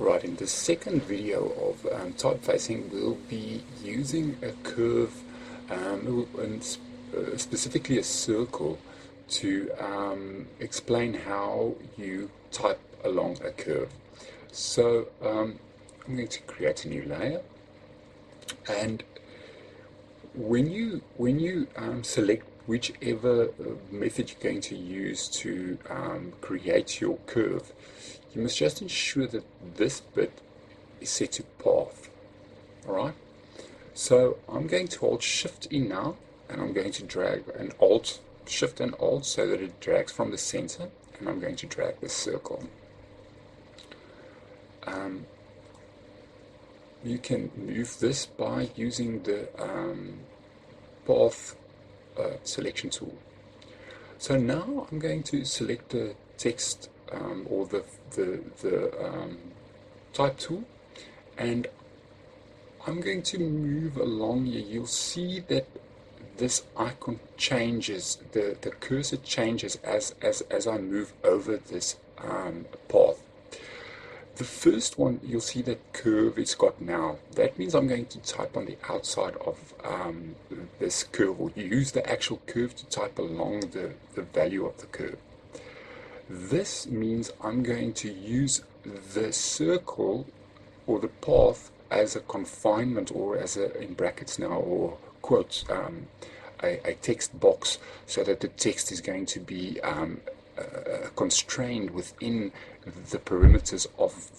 Right, in the second video of typefaces, we'll be using a curve, and specifically a circle, to explain how you type along a curve. So I'm going to create a new layer, and when you select whichever method you're going to use to create your curve, you must just ensure that this bit is set to path. Alright, so I'm going to hold Shift in now, and I'm going to drag an Alt, Shift and Alt, so that it drags from the center, and I'm going to drag the circle. You can move this by using the path selection tool. So now I'm going to select the text or the type tool, and I'm going to move along here. You'll see that this icon changes, the cursor changes as I move over this path. The first one, you'll see that curve it's got now. That means I'm going to type on the outside of this curve, or use the actual curve to type along the value of the curve. This means I'm going to use the circle or the path as a confinement, or as a, in brackets now, or quotes, a text box, so that the text is going to be constrained within the perimeters of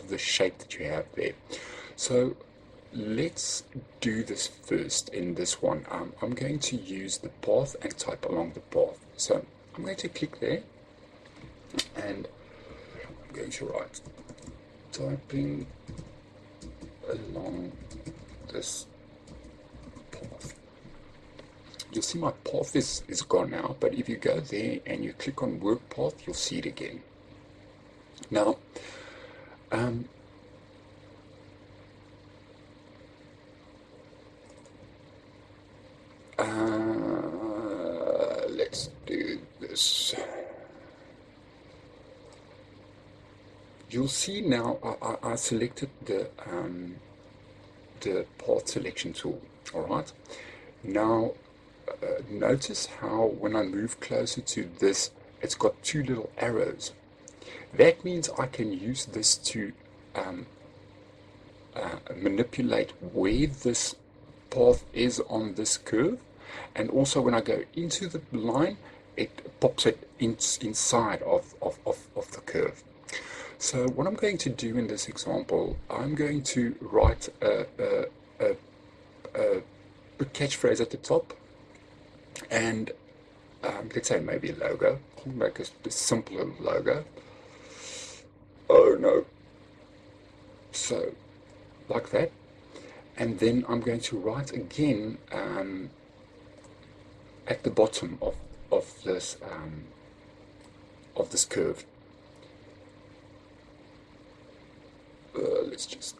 the shape that you have there. So let's do this first. In this one, I'm going to use the path and type along the path. So I'm going to click there, and I'm going to write typing along this path. You'll see my path is gone now, but if you go there and you click on work path, you'll see it again. Now, let's do this. You'll see now I selected the path selection tool. All right. Now, notice how when I move closer to this, it's got two little arrows. That means I can use this to manipulate where this path is on this curve, and also when I go into the line, it pops it inside of the curve. So what I'm going to do in this example, I'm going to write a catchphrase at the top, and let's say maybe a logo. I'll make a simpler logo. Oh no. So like that, and then I'm going to write again at the bottom of this curve. Let's just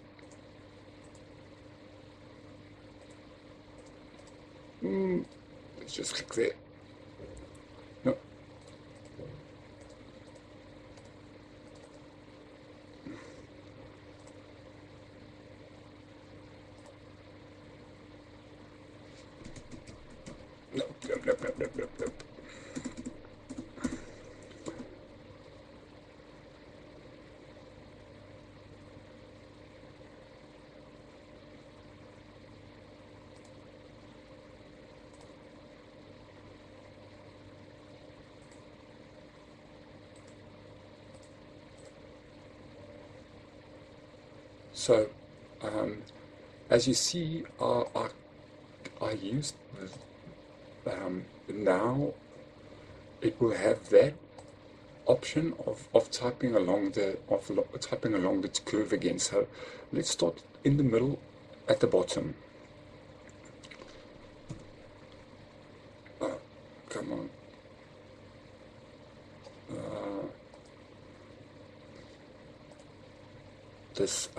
let's just click there. No. Nope. So, as you see, I used now it will have that option of typing along the curve again. So let's start in the middle at the bottom. Come on. This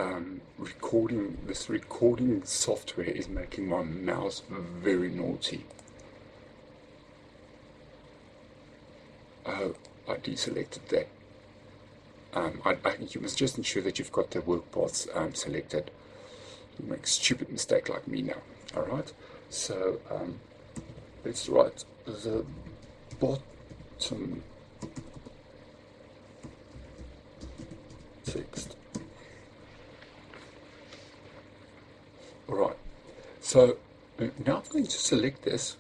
recording software is making my mouse very naughty. Oh, I deselected that. You must just ensure that you've got the work paths selected. You make a stupid mistake like me now. Alright, so let's write the bottom text. Alright, so now I'm going to select this,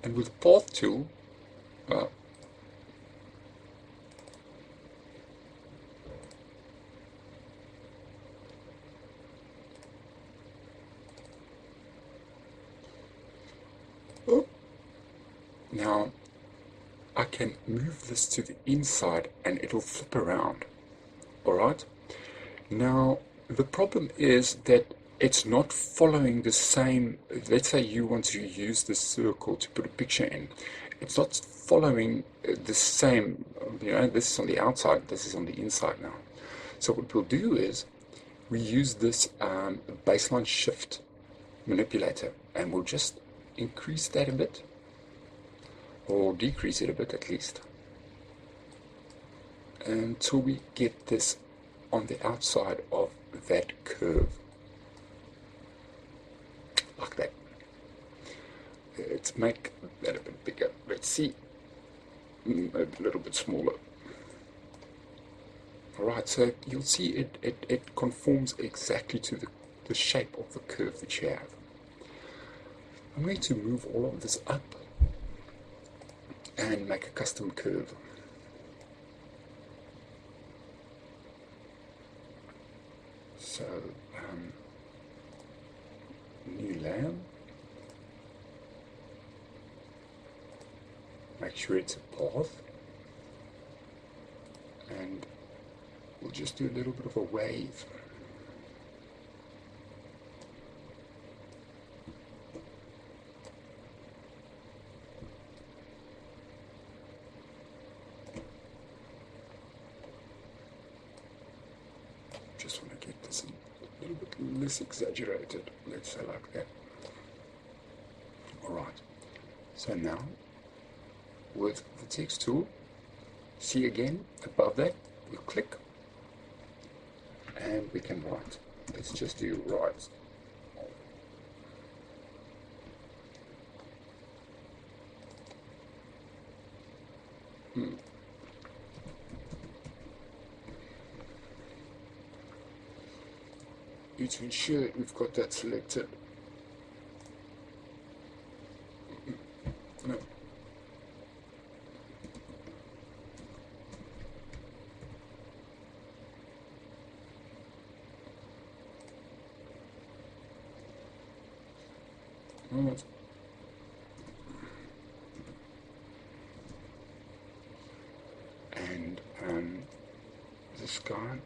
and with the path tool, now I can move this to the inside and it'll flip around. Alright, now the problem is that it's not following the same. Let's say you want to use this circle to put a picture in. It's not following the same, this is on the outside, this is on the inside now. So what we'll do is we use this baseline shift manipulator, and we'll just increase that a bit, or decrease it a bit at least, until we get this on the outside of that curve, like that. Let's make that a bit bigger. Let's see, a little bit smaller. Alright, so you'll see it conforms exactly to the shape of the curve that you have. I'm going to move all of this up and make a custom curve. So, new layer. Make sure it's a path. And we'll just do a little bit of a wave. Just want to get this a little bit less exaggerated, let's say like that. Alright, so now with the text tool, see again above that, we click and we can write. Let's just do write. You to ensure that we've got that selected. No. Right. And this guy,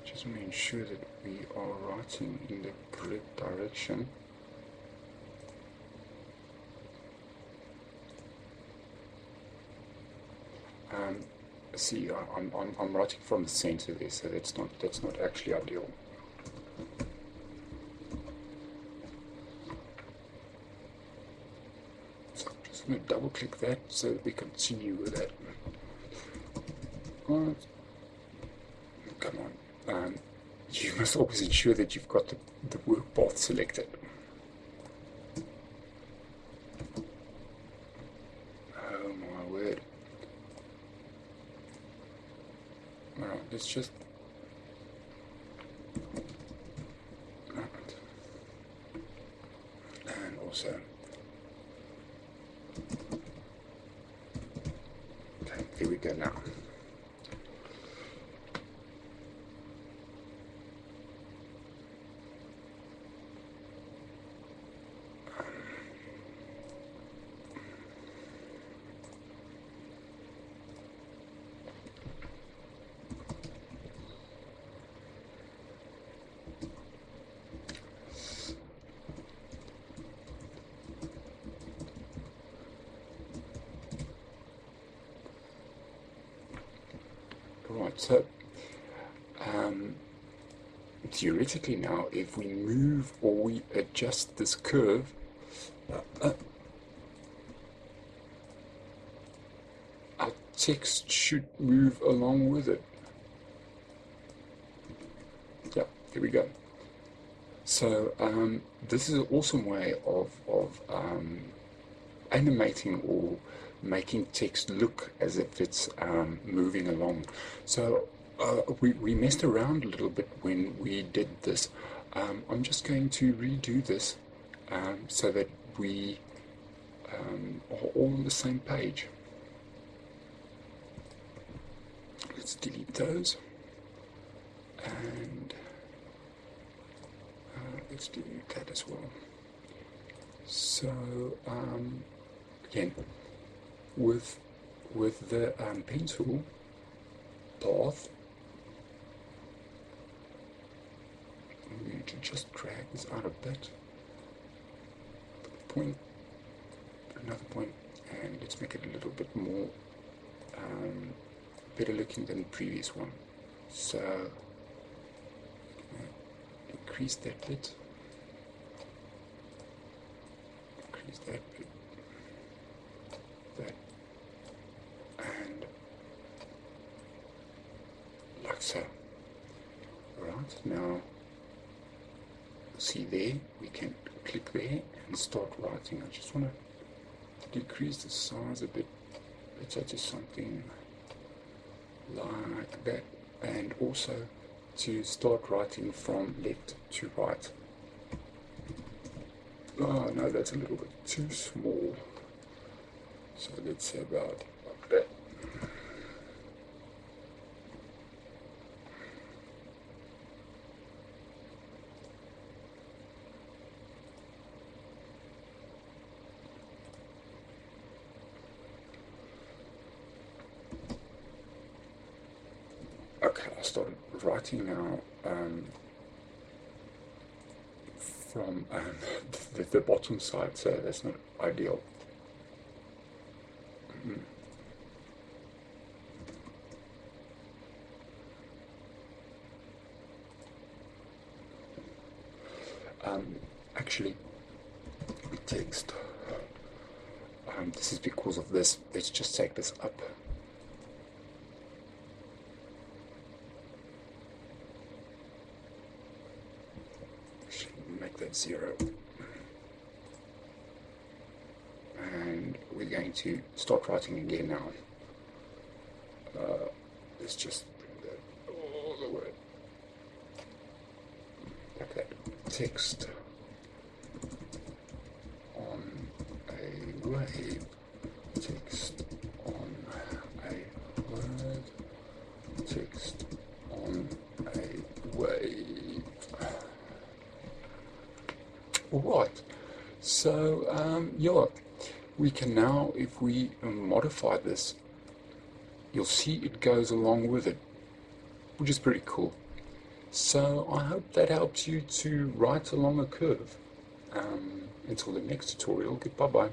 just make sure that we are writing in the correct direction. See, I'm writing from the center there, so that's not actually ideal. So I'm just going to double click that so that we continue with that. Right. Come on. You must always ensure that you've got the work path selected. Oh my word. Alright, let's just... Right. And also... Okay, here we go now. Right, so theoretically now, if we move or we adjust this curve, text should move along with it. Yeah, here we go. So this is an awesome way of animating or making text look as if it's moving along. So we messed around a little bit when we did this. I'm just going to redo this so that we are all on the same page. Let's delete those, and let's delete that as well. So again, with the pencil path, we need to just drag this out a bit. Point, another point, and let's make it a little bit more better looking than the previous one. So increase that bit, increase that bit, that, and like so. Right, now see there, we can click there and start writing. I just want to decrease the size a bit, let's add to something like that, and also to start writing from left to right. Oh no, that's a little bit too small, so let's say about like that. Okay, I started writing now from the bottom side, so that's not ideal. Actually, text. This is because of this. Let's just take this up. Make that 0. And we're going to start writing again now. Let's just bring that all the way. Like that. Text on a wave. Text on a word. Text on a wave. Alright, so yeah, we can now, if we modify this, you'll see it goes along with it, which is pretty cool. So I hope that helps you to write along a curve. Until the next tutorial, goodbye bye.